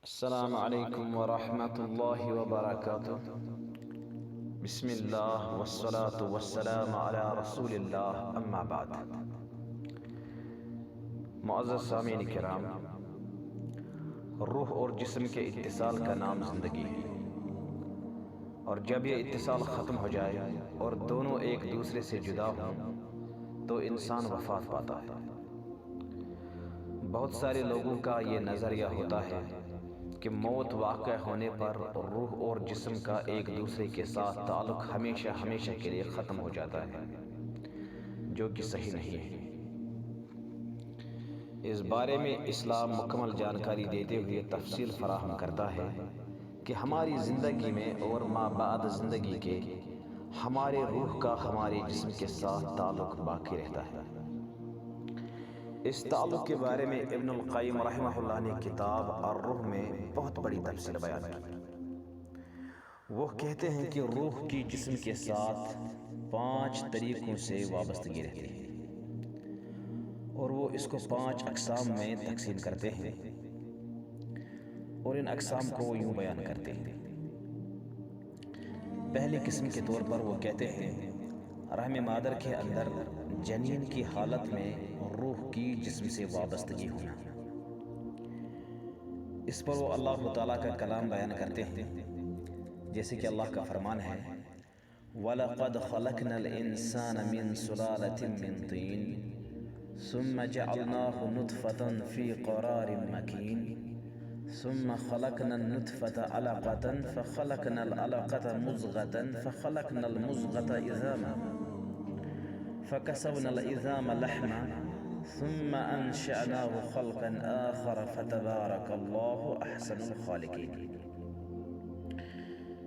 السلام علیکم ورحمۃ اللہ وبرکاتہ۔ بسم اللہ والصلاة والسلام علی رسول اللہ، اما بعد۔ معزز سامعین کرام، روح اور جسم کے اتصال کا نام زندگی ہے، اور جب یہ اتصال ختم ہو جائے اور دونوں ایک دوسرے سے جدا ہوں تو انسان وفات پاتا ہے۔ بہت سارے لوگوں کا یہ نظریہ ہوتا ہے کہ موت واقع ہونے پر روح اور جسم کا ایک دوسرے کے ساتھ تعلق ہمیشہ ہمیشہ کے لیے ختم ہو جاتا ہے، جو کہ صحیح نہیں ہے۔ اس بارے میں اسلام مکمل جانکاری دیتے ہوئے تفصیل فراہم کرتا ہے کہ ہماری زندگی میں اور ما بعد زندگی کے ہمارے روح کا ہمارے جسم کے ساتھ تعلق باقی رہتا ہے۔ اس تعلق کے بارے میں ابن القیم رحمہ اللہ نے کتاب الروح میں بہت بڑی تفصیل بیان کی۔ وہ کہتے ہیں کہ روح کی جسم کے ساتھ 5 طریقوں سے وابستگی رہتی ہے، اور وہ اس کو 5 اقسام میں تقسیم کرتے ہیں، اور ان اقسام کو وہ یوں بیان کرتے ہیں۔ پہلی قسم کے طور پر وہ کہتے ہیں رحم مادر کے اندر جنین کی حالت میں روح کی جسم سے وابستگی ہونا۔ اس پر وہ اللہ تعالیٰ کا کلام بیان کرتے ہیں، جیسے کہ اللہ کا فرمان ہے وَلَقَدْ خَلَقْنَا الْإِنسَانَ مِنْ سُلَالَةٍ مِّن طِينٍ ثُمَّ جَعَلْنَاهُ نُطْفَةً فِي قَرَارٍ مَّكِينٍ ثُمَّ خَلَقْنَا النُّطْفَةَ عَلَقَةً فَخَلَقْنَا الْعَلَقَةَ مُضْغَةً فَخَلَقْنَا الْمُضْغَةَ عِظَامًا فَكَسَوْنَا الْعِظَامَ لَحْمًا ثُمَّ أَنشَأْنَاهُ خَلْقًا آخَرَ فَتَبَارَكَ اللَّهُ أَحْسَنُ الْخَالِقِينَ۔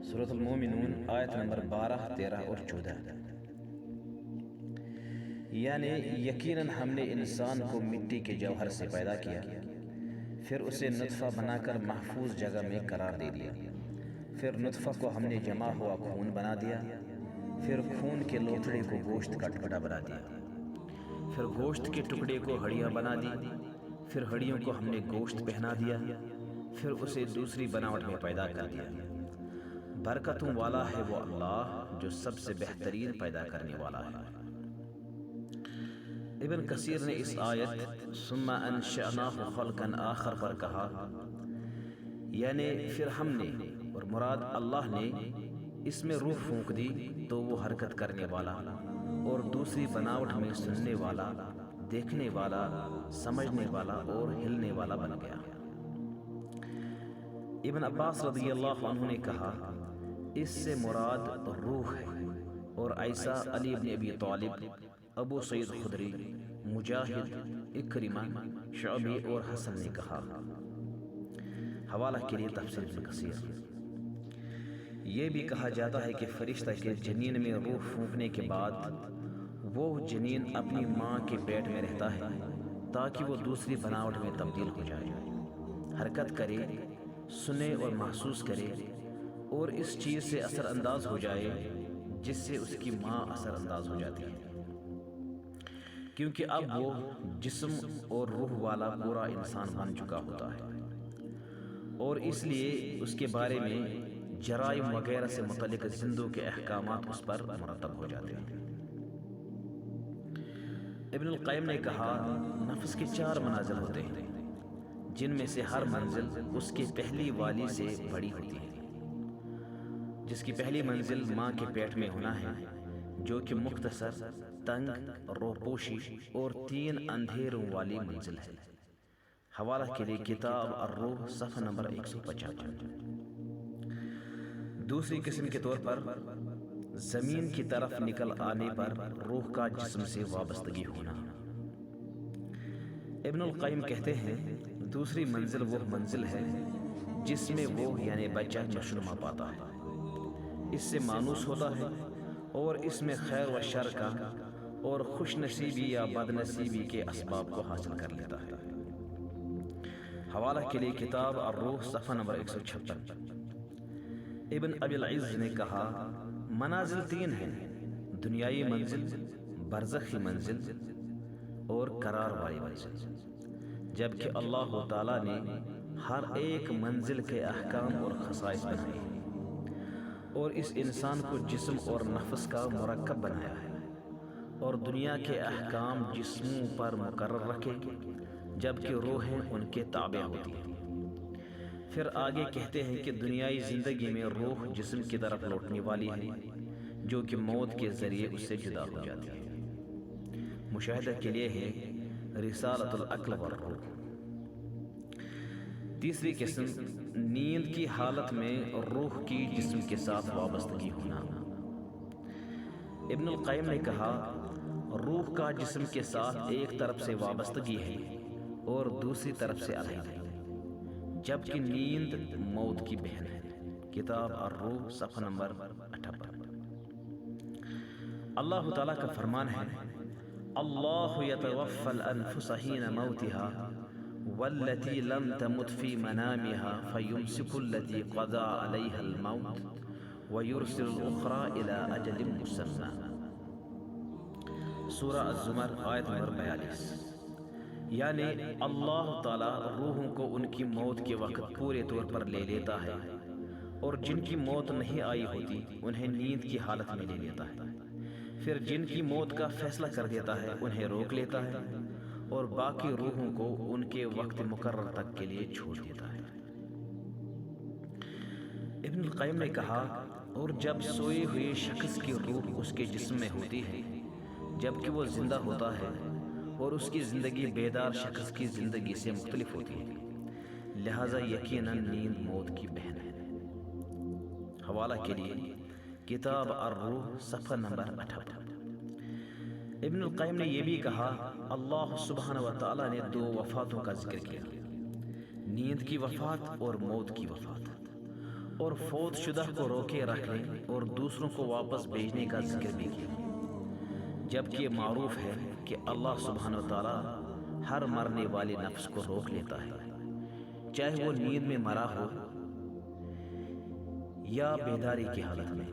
سورۃ المومنون آیت نمبر 12، 13 اور 14۔ یعنی یقیناً ہم نے انسان کو مٹی کے جوہر سے پیدا کیا، پھر اسے نطفہ بنا کر محفوظ جگہ میں قرار دے دیا، پھر نطفہ کو ہم نے جمع ہوا خون بنا دیا، پھر خون کے لوتھڑے کو گوشت کا ٹکڑا بنا دیا، پھر گوشت کے ٹکڑے کو ہڈیاں بنا دی، پھر ہڈیوں کو ہم نے گوشت پہنا دیا، پھر اسے دوسری بناوٹ میں پیدا کر دیا۔ برکتوں والا ہے وہ اللہ جو سب سے بہترین پیدا کرنے والا ہے۔ ابن کثیر نے اس آیت ثم انشأناہ خلقا آخر پر کہا، یعنی پھر ہم نے، اور مراد اللہ نے اس میں روح پھونک دی تو وہ حرکت کرنے والا اور دوسری بناوٹ میں سننے والا، دیکھنے والا، سمجھنے والا اور ہلنے والا بن گیا۔ ابن عباس رضی اللہ عنہ نے کہا اس سے مراد روح ہے، اور ایسا علی بن ابی طالب، ابو سعید خدری، مجاہد، اکرمہ، شعبی اور حسن نے کہا۔ حوالہ کے لیے تفسیر ابن کثیر۔ یہ بھی کہا جاتا ہے کہ فرشتہ کے جنین میں روح پھونکنے کے بعد وہ جنین اپنی ماں کے پیٹ میں رہتا ہے تاکہ وہ دوسری بناوٹ میں تبدیل ہو جائے، حرکت کرے، سنے اور محسوس کرے، اور اس چیز سے اثر انداز ہو جائے جس سے اس کی ماں اثر انداز ہو جاتی ہے، کیونکہ اب وہ جسم اور روح والا پورا انسان بن چکا ہوتا ہے، اور اس لیے اس کے بارے میں جرائم وغیرہ سے متعلق زندوں کے احکامات اس پر مرتب ہو جاتے ہیں۔ ابن القیم نے کہا نفس کے 4 منازل ہوتے ہیں، جن میں سے ہر منزل اس کی پہلی والی سے بڑی ہوتی ہے۔ جس کی پہلی منزل ماں کے پیٹ میں ہونا ہے، جو کہ مختصر، تنگ، روپوشی اور 3 اندھیروں والی منزل ہے۔ حوالہ کے لیے کتاب الروح صفحہ نمبر 155۔ دوسری قسم کے طور پر زمین کی طرف نکل آنے پر روح کا جسم سے وابستگی ہونا۔ ابن القیم کہتے ہیں دوسری منزل وہ منزل ہے جس میں وہ یعنی بچہ نشو نما پاتا ہے، اس سے مانوس ہوتا ہے اور اس میں خیر و شر کا اور خوش نصیبی یا بد نصیبی کے اسباب کو حاصل کر لیتا ہے۔ حوالہ کے لیے کتاب الروح صفحہ نمبر 156۔ ابن ابی العز نے کہا منازل 3 ہیں، دنیائی منزل، برزخی منزل اور قرار والی منزل، جبکہ اللہ تعالیٰ نے ہر ایک منزل کے احکام اور خصائص بنائے ہیں اور اس انسان کو جسم اور نفس کا مرکب بنایا ہے، اور دنیا کے احکام جسموں پر مقرر رکھے جبکہ روحیں ان کے تابع ہوتی ہیں۔ پھر آگے کہتے ہیں کہ دنیائی زندگی میں روح جسم کی طرف لوٹنے والی ہے جو کہ موت کے ذریعے اس سے جدا ہو جاتی ہے۔ مشاہدہ کے لیے ہے رسالۃ العقل والروح۔ تیسری قسم، نیند کی حالت میں روح کی جسم کے ساتھ وابستگی ہونا۔ ابن القیم نے کہا روح کا جسم کے ساتھ ایک طرف سے وابستگی ہے اور دوسری طرف سے علیحدہ ہے، جبکہ نیند موت کی بہن ہے۔ کتاب الروح صفحہ نمبر 58۔ اللہ تعالیٰ کا فرمان ہے اللہ یتوفی الانفس حین موتها والتي لم تمت في منامها فيمسك التي قضى عليها الموت ويرسل الأخرى إلى أجل مسمى۔ سورہ الزمر آیت نمبر 42۔ یعنی اللہ تعالیٰ روحوں کو ان کی موت کے وقت پورے طور پر لے لیتا ہے، اور جن کی موت نہیں آئی ہوتی انہیں نیند کی حالت میں لے لیتا ہے، پھر جن کی موت کا فیصلہ کر دیتا ہے انہیں روک لیتا ہے اور باقی روحوں کو ان کے وقت مقرر تک کے لیے چھوڑ دیتا ہے۔ ابن القیم نے کہا اور جب سوئے ہوئے شخص کی روح اس کے جسم میں ہوتی ہے جبکہ وہ زندہ ہوتا ہے، اور اس کی زندگی بیدار شخص کی زندگی سے مختلف ہوتی ہے، لہذا یقیناً نیند موت کی بہن ہے۔ حوالہ کے لیے کتاب الروح صفحہ نمبر 58۔ ابن القیم نے یہ بھی کہا اللہ سبحانہ و تعالیٰ نے 2 وفاتوں کا ذکر کیا، نیند کی وفات اور موت کی وفات، اور فوت شدہ کو روکے رکھنے اور دوسروں کو واپس بھیجنے کا ذکر بھی کیا، جبکہ یہ معروف ہے کہ اللہ سبحانہ و تعالیٰ ہر مرنے والی نفس کو روک لیتا ہے، چاہے وہ نیند میں مرا ہو یا بیداری کی حالت میں،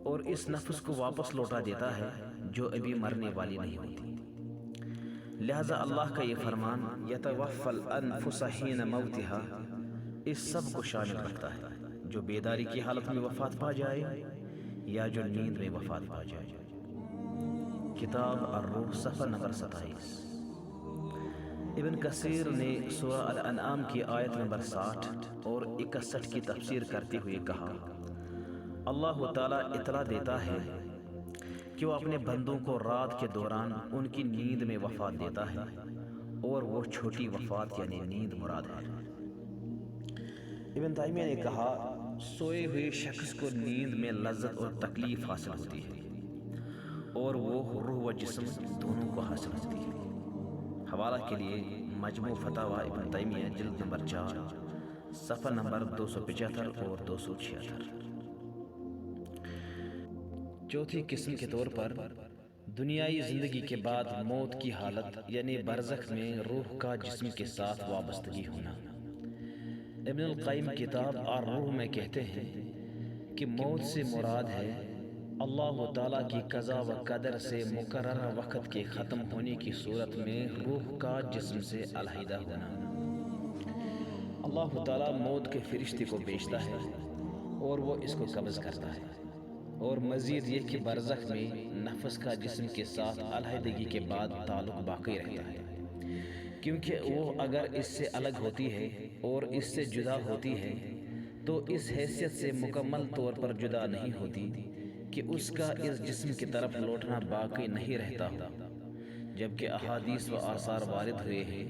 اور اس نفس کو واپس لوٹا دیتا ہے جو ابھی مرنے والی نہیں ہوتی۔ لہذا اللہ کا یہ فرمان یتوفی الانفس حین موتها اس سب کو شامل رکھتا ہے، جو بیداری کی حالت میں وفات پا جائے یا جو نیند میں وفات پا جائے۔ کتاب الروح صفحہ نمبر 27۔ ابن کثیر نے سورہ الانعام کی آیت نمبر 60 اور 61 کی تفسیر کرتے ہوئے کہا اللہ تعالیٰ اطلاع دیتا ہے کہ وہ اپنے بندوں کو رات کے دوران ان کی نیند میں وفات دیتا ہے، اور وہ چھوٹی وفات یعنی نیند مراد ہے۔ ابن تیمیہ نے کہا سوئے ہوئے شخص کو نیند میں لذت اور تکلیف حاصل ہوتی ہے، اور وہ روح و جسم دونوں کو حاصل ہوتی ہے۔ حوالہ کے لیے مجموع فتاوی ابن تیمیہ جلد نمبر 4 صفحہ نمبر 275 اور 276۔ چوتھی قسم کے طور پر دنیائی زندگی کے بعد موت کی حالت یعنی برزخ میں روح کا جسم کے ساتھ وابستگی ہونا۔ ابن القیم کتاب الروح میں کہتے ہیں کہ موت سے مراد ہے اللہ تعالیٰ کی قضا و قدر سے مقررہ وقت کے ختم ہونے کی صورت میں روح کا جسم سے علیحدہ ہونا۔ اللہ تعالیٰ موت کے فرشتے کو بھیجتا ہے اور وہ اس کو قبض کرتا ہے، اور مزید یہ کہ برزخ میں نفس کا جسم کے ساتھ علیحدگی کے بعد تعلق باقی رہتا ہے، کیونکہ وہ اگر اس سے الگ ہوتی ہے اور اس سے جدا ہوتی ہے تو اس حیثیت سے مکمل طور پر جدا نہیں ہوتی کہ اس کا اس جسم کی طرف لوٹنا باقی نہیں رہتا ہو، جبکہ احادیث و آثار وارد ہوئے ہیں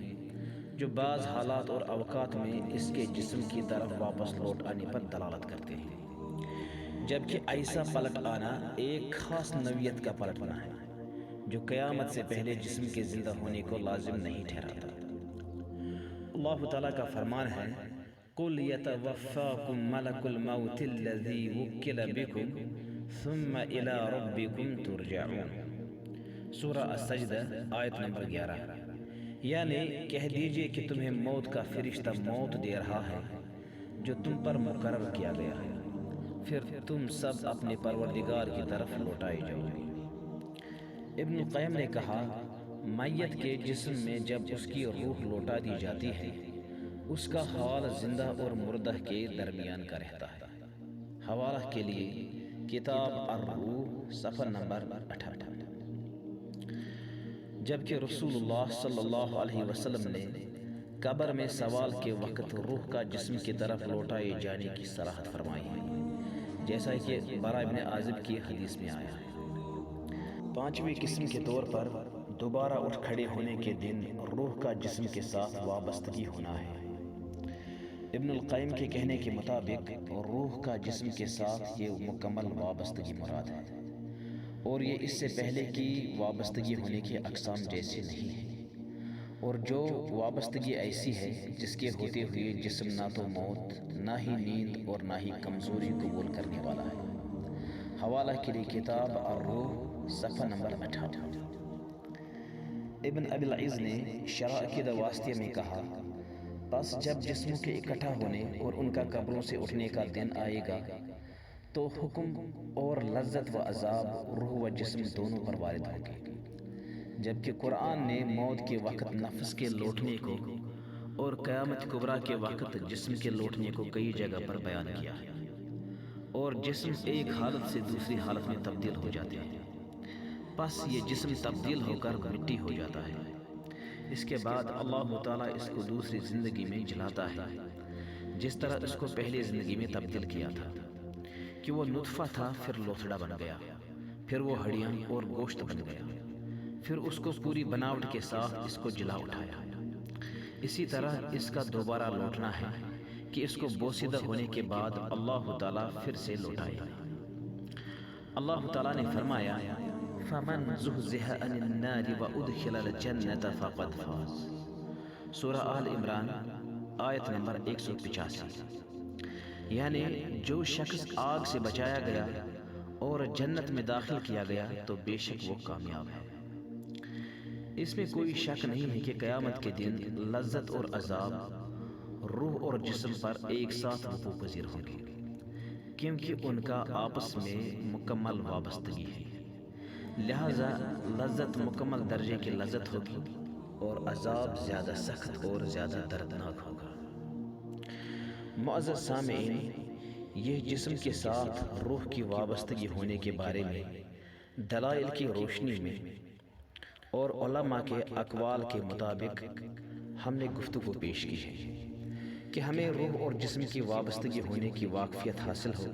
جو بعض حالات اور اوقات میں اس کے جسم کی طرف واپس لوٹ آنے پر دلالت کرتے ہیں، جبکہ ایسا پلٹ آنا ایک خاص نوعیت کا پلٹنا ہے جو قیامت سے پہلے جسم کے زندہ ہونے کو لازم نہیں ٹھہراتا۔ اللہ تعالیٰ کا فرمان ہے قل يتوفاكم ملك الموت الذي وكل بكم ثم إلى ربكم ترجعون۔ سورہ السجدہ آیت نمبر 11۔ یعنی کہہ دیجئے کہ تمہیں موت کا فرشتہ موت دے رہا ہے جو تم پر مقرر کیا گیا ہے، پھر تم سب اپنے پروردگار کی طرف لوٹائے جاؤ گے۔ ابن القیم نے کہا، میت کے جسم میں جب اس کی روح لوٹا دی جاتی ہے اس کا حال زندہ اور مردہ کے درمیان کا رہتا ہے۔ حوالہ کے لیے کتاب الروح صفحہ نمبر 58۔ جبکہ رسول اللہ صلی اللہ علیہ وسلم نے قبر میں سوال کے وقت روح کا جسم کی طرف لوٹائے جانے کی صراحت فرمائی ہے، جیسا کہ براء بن عازب کی حدیث میں آیا ہے۔ پانچویں قسم کے طور پر دوبارہ اٹھ کھڑے ہونے کے دن روح کا جسم کے ساتھ وابستگی ہونا ہے۔ ابن القیم کے کہنے کے مطابق روح کا جسم کے ساتھ یہ مکمل وابستگی مراد ہے، اور یہ اس سے پہلے کی وابستگی ہونے کی اقسام جیسی نہیں ہے، اور جو وابستگی ایسی ہے جس کے ہوتے ہوئے جسم نہ تو موت، نہ ہی نیند اور نہ ہی کمزوری قبول کرنے والا ہے۔ حوالہ کے لیے کتاب الروح صفحہ نمبر 58۔ ابن ابی العز نے شرح عقیدہ واسطیہ میں کہا، پس جب جسموں کے اکٹھا ہونے اور ان کا قبروں سے اٹھنے کا دن آئے گا تو حکم اور لذت و عذاب روح و جسم دونوں پر وارد ہوں گے، جبکہ قرآن نے موت کے وقت نفس کے لوٹنے کو اور قیامت کبریٰ کے وقت جسم کے لوٹنے کو کئی جگہ پر بیان کیا ہے، اور جسم ایک حالت سے دوسری حالت میں تبدیل ہو جاتے ہیں، پس یہ جسم تبدیل ہو کر مٹی ہو جاتا ہے۔ اس کے بعد اللہ تعالیٰ اس کو دوسری زندگی میں جلاتا ہے، جس طرح اس کو پہلی زندگی میں تبدیل کیا تھا کہ وہ نطفہ تھا، پھر لوتھڑا بن گیا، پھر وہ ہڈیاں اور گوشت بن گیا، پھر اس کو پوری بناوٹ کے ساتھ اس کو جلا اٹھایا۔ اسی طرح اس کا دوبارہ لوٹنا ہے کہ اس کو بوسیدہ ہونے کے بعد اللہ تعالیٰ پھر سے لوٹائے۔ اللہ تعالیٰ نے فرمایا، فَمَنْ زُحْزِحَ عَنِ النَّارِ وَأُدْخِلَ الْجَنَّةَ فَقَدْ فَازَ۔ سورہ آل عمران آیت نمبر 185۔ یعنی جو شخص آگ سے بچایا گیا اور جنت میں داخل کیا گیا تو بے شک وہ کامیاب ہے۔ اس میں کوئی شک نہیں ہے کہ قیامت کے دن لذت اور عذاب روح اور جسم پر ایک ساتھ وقوع پذیر ہوں گے، کیونکہ ان کا آپس میں مکمل وابستگی ہے، لہذا لذت مکمل درجے کی لذت ہوگی اور عذاب زیادہ سخت اور زیادہ دردناک ہوگا۔ معزز سامعین، یہ جسم کے ساتھ روح کی وابستگی ہونے کے بارے میں دلائل کی روشنی میں اور علماء کے اقوال کے مطابق ہم نے گفتگو پیش کی ہے کہ ہمیں روح اور جسم کی وابستگی ہونے کی واقفیت حاصل ہو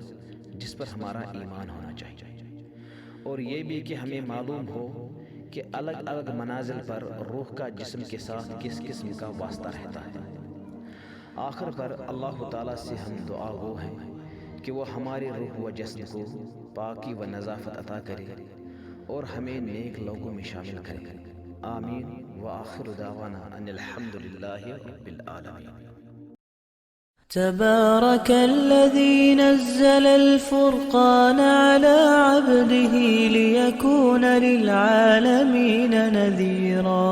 جس پر ہمارا ایمان ہونا چاہیے، اور یہ بھی کہ ہمیں معلوم ہو کہ الگ الگ منازل پر روح کا جسم کے ساتھ کس قسم کا واسطہ رہتا ہے۔ آخر پر اللہ تعالیٰ سے ہم دعا گو ہیں کہ وہ ہمارے روح و جسم کو پاکی و نظافت عطا کرے اور ہمیں نیک لوگوں میں شامل کرے۔ آمین وآخر دعوانا ان الحمد للہ رب العالمین۔ تبارك الذي نزل الفرقان على عبده ليكون للعالمين نذيرا